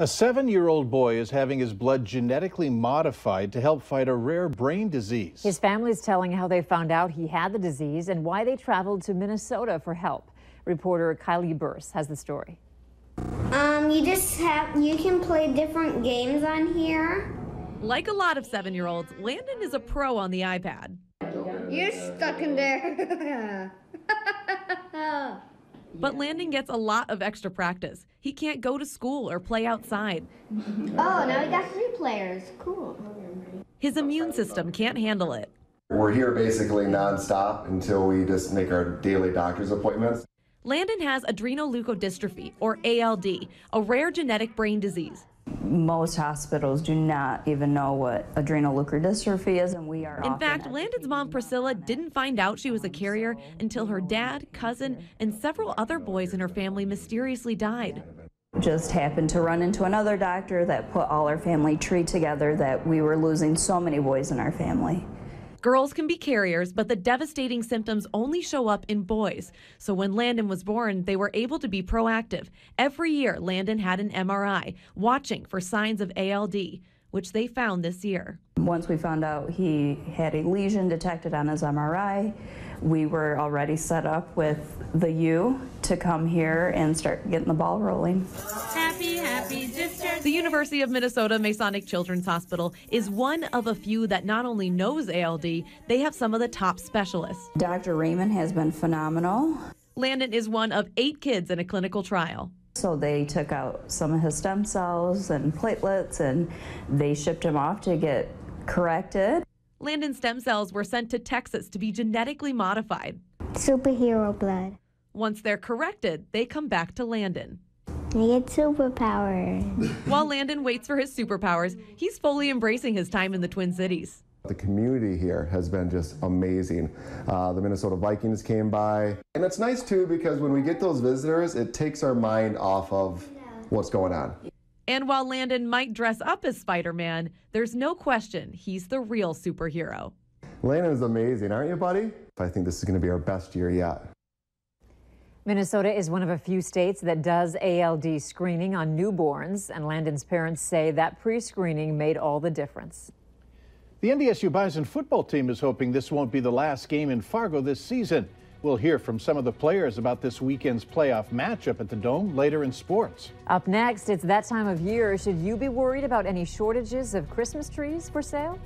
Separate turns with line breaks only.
A 7-year-old boy is having his blood genetically modified to help fight a rare brain disease.
His family is telling how they found out he had the disease and why they traveled to Minnesota for help. Reporter Kylie Burse has the story.
You can play different games on here.
Like a lot of 7-year-olds, Landon is a pro on the iPad.
You're stuck in there.
But Landon gets a lot of extra practice. He can't go to school or play outside.
Oh, now we got 3 players. Cool.
His immune system can't handle it.
We're here basically nonstop until we just make our daily doctor's appointments.
Landon has adrenoleukodystrophy, or ALD, a rare genetic brain disease.
Most hospitals do not even know what adrenoleukodystrophy is, and we are.
In fact, Landon's mom, Priscilla, didn't find out she was a carrier until her dad, cousin, and several other boys in her family mysteriously died.
Just happened to run into another doctor that put all our family tree together that we were losing so many boys in our family.
Girls can be carriers, but the devastating symptoms only show up in boys. So when Landon was born, they were able to be proactive. Every year, Landon had an MRI, watching for signs of ALD, which they found this year.
Once we found out he had a lesion detected on his MRI, we were already set up with the U to come here and start getting the ball rolling.
The University of Minnesota Masonic Children's Hospital is one of a few that not only knows ALD, they have some of the top specialists.
Dr. Raymond has been phenomenal.
Landon is one of 8 kids in a clinical trial.
So they took out some of his stem cells and platelets, and they shipped him off to get corrected.
Landon's stem cells were sent to Texas to be genetically modified.
Superhero blood.
Once they're corrected, they come back to Landon.
I get superpowers.
While Landon waits for his superpowers, he's fully embracing his time in the Twin Cities.
The community here has been just amazing. The Minnesota Vikings came by. And it's nice too because when we get those visitors, it takes our mind off of what's going on.
And while Landon might dress up as Spider-Man, there's no question he's the real superhero.
Landon is amazing, aren't you, buddy? I think this is going to be our best year yet.
Minnesota is one of a few states that does ALD screening on newborns, and Landon's parents say that pre-screening made all the difference.
The NDSU Bison football team is hoping this won't be the last game in Fargo this season. We'll hear from some of the players about this weekend's playoff matchup at the Dome later in sports.
Up next, it's that time of year. Should you be worried about any shortages of Christmas trees for sale?